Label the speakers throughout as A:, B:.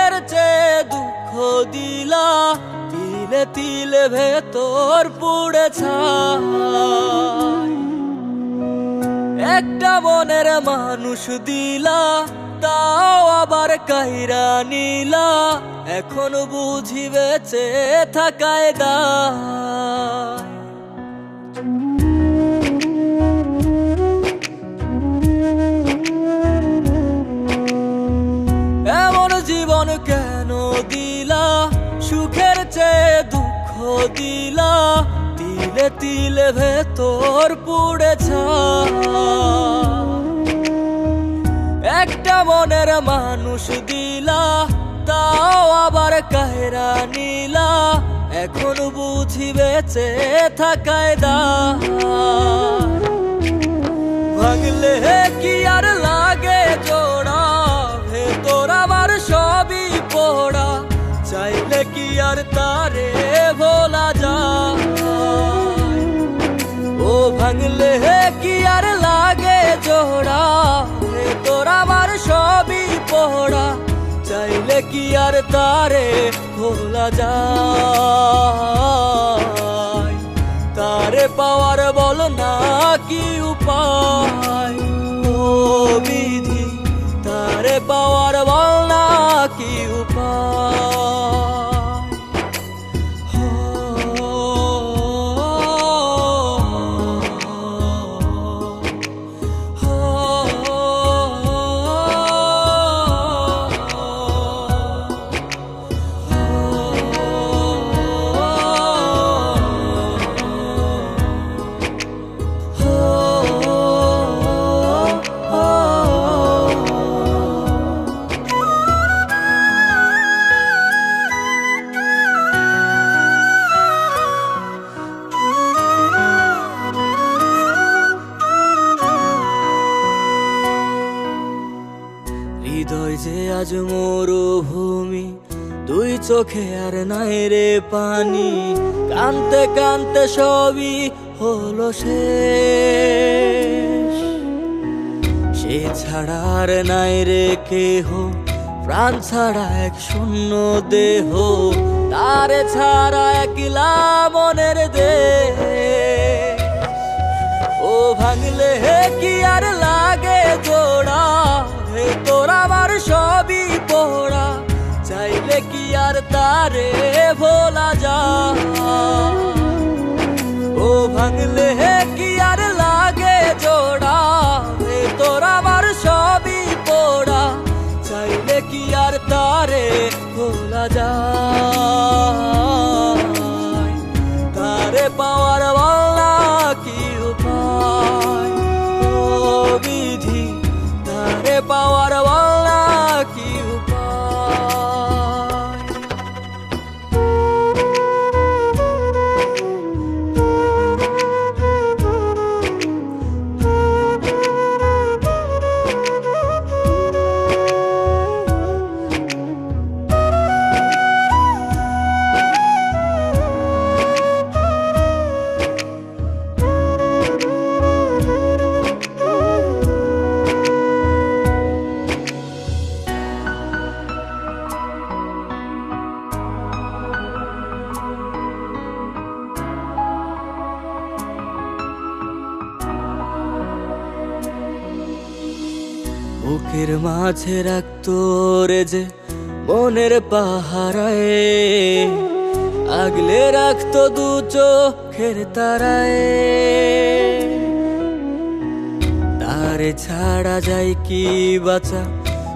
A: সুখের চেয়ে দুঃখ দিলা, তিলে তিলে ভেতর পুড়ে ছাই। একটা মনের মানুষ দিলা, তাও আবার কাইরা নিলা, এখন বুঝি বেঁচে থাকায় দায়। এমন জীবন কেন দিলা, সুখের চেয়ে দুঃখ দিলা, তিলে তিলে ভেতর পুড়ে ছাই। একটা মনের মানুষ দিলা, তাও আবার কাহেরা নিলা, এখন বুঝি বেঁচে থাকায় দায়। ভাঙলে কি আর লাগে জোড়া, ভেতর আমার সবই পোড়া, চাইলে কি আর তারে ভোলা যায়। ও ভাঙলে কি আর লাগে জোড়া, ভেতর আমার সবই পোড়া, চাইলে কি আর তারে ভোলা যায়। তারে পাওয়ার বল না কি উপায়, ও বিধি তারে পাওয়ার বল না কি উপায়। হৃদয় যে আজ মরুভূমি, দুই চোখে আর নাই রে পানি, কানতে কানতে সবই হলো শেষ। সে ছাড়া আর নাই রে কেহ, প্রাণ ছাড়া এক শূন্য দেহ, তারে ছাড়া একলা মনের দেহ। ও ভাঙলে কি আর লাগে জোড়া, ভেতর আমার সবই পোড়া, চাইলে কি আর তারে ভোলা যায়। ও ভাঙলে কি আর লাগে জোড়া, ভেতর আমার সবই পোড়া, চাইলে কি আর তারে ভোলা যায়। তারে পাওয়ার বলা কি উপায়, ও বিধি তারে পাওয়ার বলা কি উপায়। বুকের মাঝে রাখতো রে যে মনের পাহারায়, আগলে রাখতো দু চোখের তারায়। তারে ছাড়া যায় কি বাঁচা,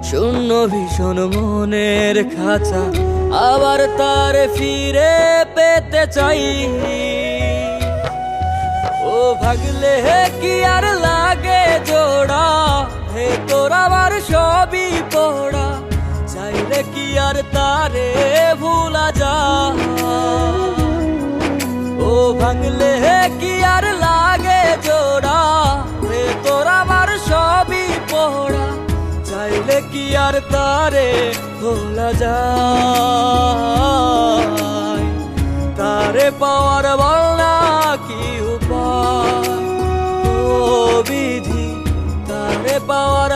A: শূন্য ভীষণ মনের খাঁচা, আবার তারে ফিরে পেতে চাই। ও ভাগলে কি আর লাগে জোড়া, ভেতর আমার সবই পোড়া, চাইলে কি আর তারে ভুলা যায়। ও ভাঙলে কি আর লাগে জোড়া, ভেতর আমার সবই পোড়া, চাইলে কি আর তারে ভোলা যায়। তারে পাওয়ার বলা কি উপায়, ও বিধি তারে পাওয়ার